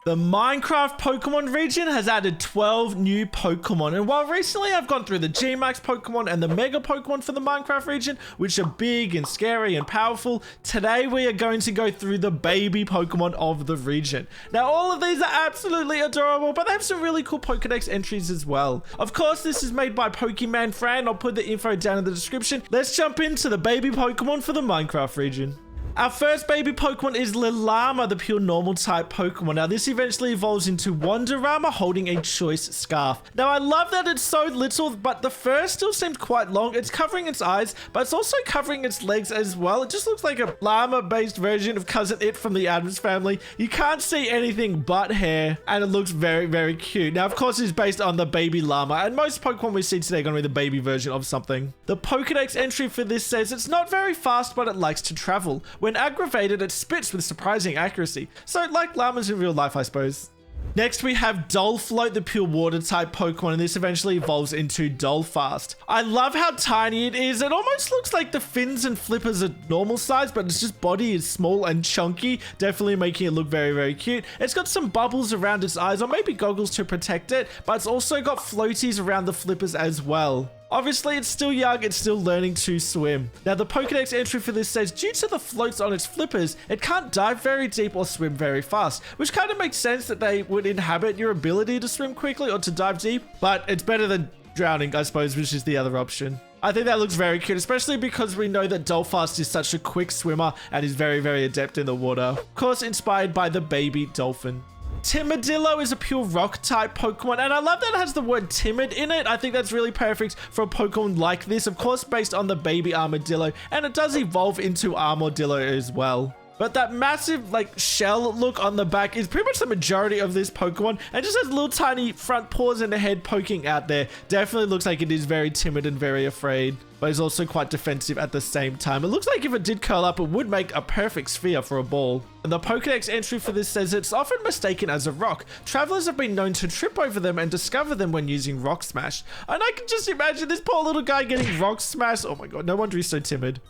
The Minecraft Pokemon region has added 12 new Pokemon, and while recently I've gone through the G-Max Pokemon and the Mega Pokemon for the Minecraft region, which are big and scary and powerful, today we are going to go through the baby Pokemon of the region. Now all of these are absolutely adorable, but they have some really cool Pokedex entries as well. Of course, this is made by PokemanFran. I'll put the info down in the description. Let's jump into the baby Pokemon for the Minecraft region. Our first baby Pokemon is Lilama, the pure normal type Pokemon. Now this eventually evolves into Wonderama holding a choice scarf. Now I love that it's so little, but the fur still seems quite long. It's covering its eyes, but it's also covering its legs as well. It just looks like a llama based version of Cousin It from the Addams Family. You can't see anything but hair, and it looks very, very cute. Now of course it's based on the baby llama, and most Pokemon we see today are going to be the baby version of something. The Pokedex entry for this says it's not very fast, but it likes to travel. When aggravated, it spits with surprising accuracy. So like llamas in real life, I suppose. Next, we have Dolfloat, the pure water type Pokemon, and this eventually evolves into Dolfast. I love how tiny it is. It almost looks like the fins and flippers are normal size, but its just body is small and chunky, definitely making it look very, very cute. It's got some bubbles around its eyes, or maybe goggles to protect it, but it's also got floaties around the flippers as well. Obviously, it's still young, it's still learning to swim. Now, the Pokedex entry for this says, due to the floats on its flippers, it can't dive very deep or swim very fast, which kind of makes sense that they would inhabit your ability to swim quickly or to dive deep, but it's better than drowning, I suppose, which is the other option. I think that looks very cute, especially because we know that Dolfast is such a quick swimmer and is very, very adept in the water. Of course, inspired by the baby dolphin. Timidillo is a pure rock type Pokemon, and I love that it has the word timid in it. I think that's really perfect for a Pokemon like this, of course based on the baby Armadillo, and it does evolve into Armadillo as well. But that massive like shell look on the back is pretty much the majority of this Pokemon, and just has little tiny front paws and a head poking out there. Definitely looks like it is very timid and very afraid, but is also quite defensive at the same time. It looks like if it did curl up, it would make a perfect sphere for a ball. And the Pokedex entry for this says it's often mistaken as a rock. Travelers have been known to trip over them and discover them when using Rock Smash. And I can just imagine this poor little guy getting Rock Smash. Oh my god, no wonder he's so timid.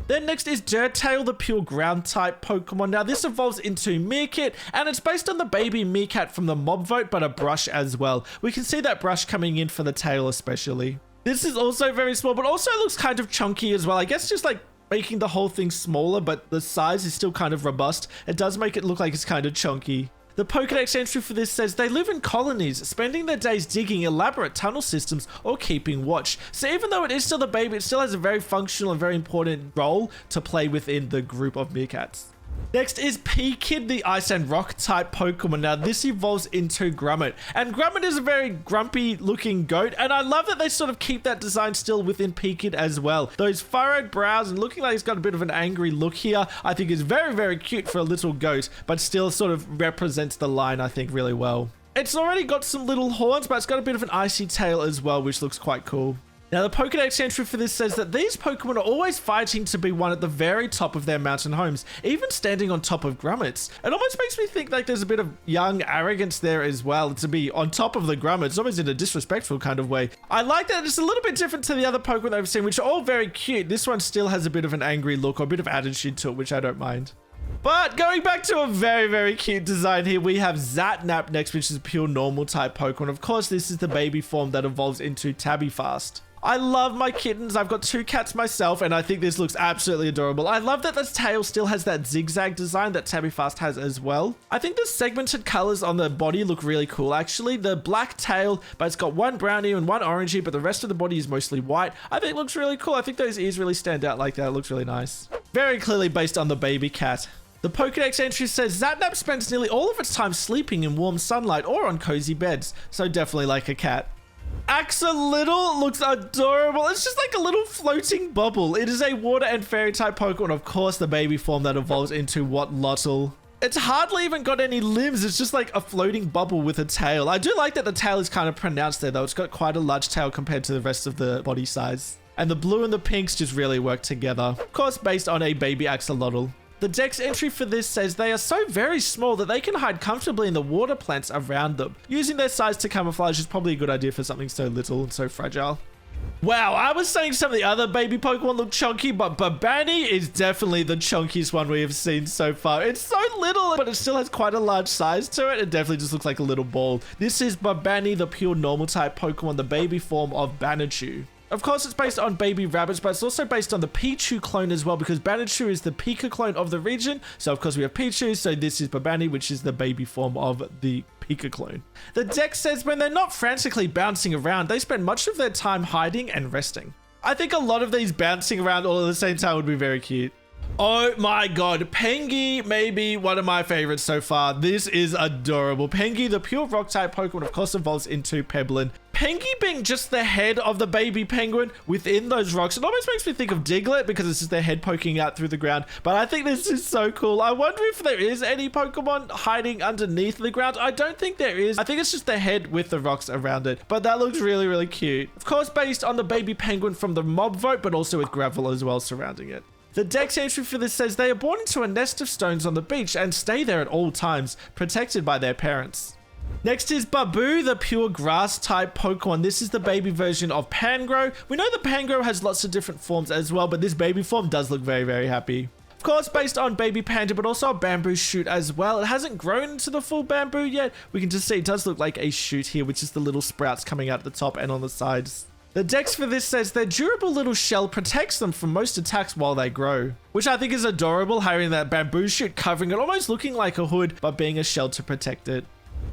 Then next is Dirttail, the pure ground type Pokemon. Now this evolves into Meerkat, and it's based on the baby Meerkat from the mob vote, but a brush as well. We can see that brush coming in for the tail especially. This is also very small, but also looks kind of chunky as well. I guess just like making the whole thing smaller, but the size is still kind of robust. It does make it look like it's kind of chunky. The Pokedex entry for this says they live in colonies, spending their days digging elaborate tunnel systems or keeping watch. So even though it is still a baby, it still has a very functional and very important role to play within the group of meerkats. Next is P-Kid, the ice and rock type Pokemon. Now this evolves into Grummet, and Grummet is a very grumpy looking goat, and I love that they sort of keep that design still within P-Kid as well. Those furrowed brows and looking like he's got a bit of an angry look here, I think is very, very cute for a little goat, but still sort of represents the line, I think, really well. It's already got some little horns, but it's got a bit of an icy tail as well, which looks quite cool. Now, the Pokedex entry for this says that these Pokemon are always fighting to be one at the very top of their mountain homes, even standing on top of Grummets. It almost makes me think like there's a bit of young arrogance there as well, to be on top of the Grummets, almost in a disrespectful kind of way. I like that it's a little bit different to the other Pokemon I've seen, which are all very cute. This one still has a bit of an angry look or a bit of attitude to it, which I don't mind. But going back to a very, very cute design here, we have Zatnap next, which is a pure normal type Pokemon. Of course, this is the baby form that evolves into Tabbyfast. I love my kittens. I've got 2 cats myself, and I think this looks absolutely adorable. I love that this tail still has that zigzag design that Tabbyfast has as well. I think the segmented colors on the body look really cool, actually. The black tail, but it's got 1 brown ear and 1 orange ear, but the rest of the body is mostly white. I think it looks really cool. I think those ears really stand out like that. It looks really nice. Very clearly based on the baby cat. The Pokedex entry says Zatnap spends nearly all of its time sleeping in warm sunlight or on cozy beds, so definitely like a cat. Axolotl looks adorable. It's just like a little floating bubble. It is a water and fairy type Pokemon, of course the baby form that evolves into Watlotl. It's hardly even got any limbs. It's just like a floating bubble with a tail. I do like that the tail is kind of pronounced there though. It's got quite a large tail compared to the rest of the body size. And the blue and the pinks just really work together. Of course, based on a baby Axolotl. The Dex entry for this says they are so very small that they can hide comfortably in the water plants around them. Using their size to camouflage is probably a good idea for something so little and so fragile. Wow, I was saying some of the other baby Pokemon look chunky, but Babani is definitely the chunkiest one we have seen so far. It's so little, but it still has quite a large size to it. It definitely just looks like a little ball. This is Babani, the pure normal type Pokemon, the baby form of Banichu. Of course, it's based on baby rabbits, but it's also based on the Pichu clone as well, because Banichu is the Pika clone of the region. So, of course, we have Pichu. So, this is Babani, which is the baby form of the Pika clone. The deck says when they're not frantically bouncing around, they spend much of their time hiding and resting. I think a lot of these bouncing around all at the same time would be very cute. Oh my god, Pengi may be one of my favorites so far. This is adorable. Pengi, the pure rock type Pokemon, of course, evolves into Peblin. Pengi being just the head of the baby penguin within those rocks, it almost makes me think of Diglett because it's just their head poking out through the ground. But I think this is so cool. I wonder if there is any Pokemon hiding underneath the ground. I don't think there is. I think it's just the head with the rocks around it. But that looks really, really cute. Of course, based on the baby penguin from the mob vote, but also with gravel as well surrounding it. The dex entry for this says they are born into a nest of stones on the beach and stay there at all times, protected by their parents. Next is Babu, the pure grass type Pokemon. This is the baby version of Pangro. We know the Pangro has lots of different forms as well, but this baby form does look very, very happy. Of course, based on baby panda, but also a bamboo shoot as well. It hasn't grown into the full bamboo yet. We can just see it does look like a shoot here, which is the little sprouts coming out at the top and on the sides. The dex for this says their durable little shell protects them from most attacks while they grow, which I think is adorable, having that bamboo shoot covering it, almost looking like a hood, but being a shell to protect it.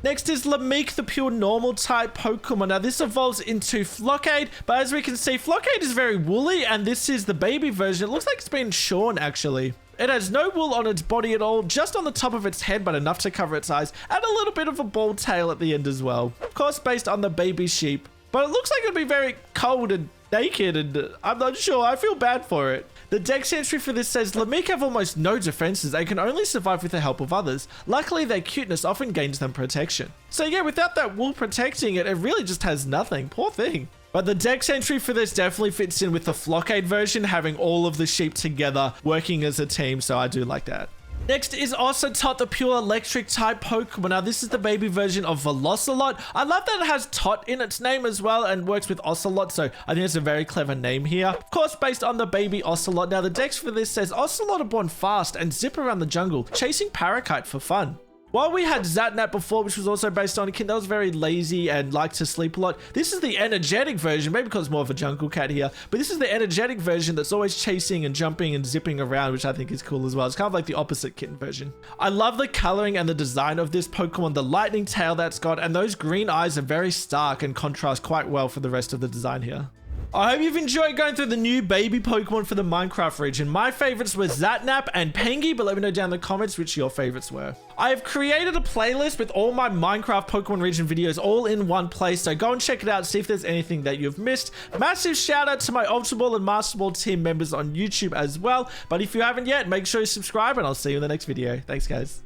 Next is Lameek, the pure normal type Pokemon. Now this evolves into Flockade, but as we can see, Flockade is very woolly, and this is the baby version. It looks like it's been shorn actually. It has no wool on its body at all, just on the top of its head, but enough to cover its eyes, and a little bit of a bald tail at the end as well. Of course, based on the baby sheep. But it looks like it'll be very cold and naked, and I'm not sure. I feel bad for it. The dex entry for this says Lameek have almost no defenses. They can only survive with the help of others. Luckily, their cuteness often gains them protection. So yeah, without that wool protecting it, it really just has nothing. Poor thing. But the dex entry for this definitely fits in with the Flockade version, having all of the sheep together, working as a team. So I do like that. Next is Tot, the pure electric type Pokemon. Now, this is the baby version of Velocelot. I love that it has Tot in its name as well and works with Ocelot, so I think it's a very clever name here. Of course, based on the baby Ocelot. Now, the dex for this says Ocelot are born fast and zip around the jungle, chasing Parakkite for fun. While we had Zatnap before, which was also based on a kid that was very lazy and liked to sleep a lot, this is the energetic version, maybe because it's more of a jungle cat here, but this is the energetic version that's always chasing and jumping and zipping around, which I think is cool as well. It's kind of like the opposite kitten version. I love the coloring and the design of this Pokemon, the lightning tail that's got, and those green eyes are very stark and contrast quite well for the rest of the design here. I hope you've enjoyed going through the new baby Pokemon for the Minecraft region. My favorites were Zatnap and Pengi, but let me know down in the comments which your favorites were. I have created a playlist with all my Minecraft Pokemon region videos all in one place, so go and check it out, see if there's anything that you've missed. Massive shout out to my Ultra Ball and Master Ball team members on YouTube as well, but if you haven't yet, make sure you subscribe and I'll see you in the next video. Thanks guys.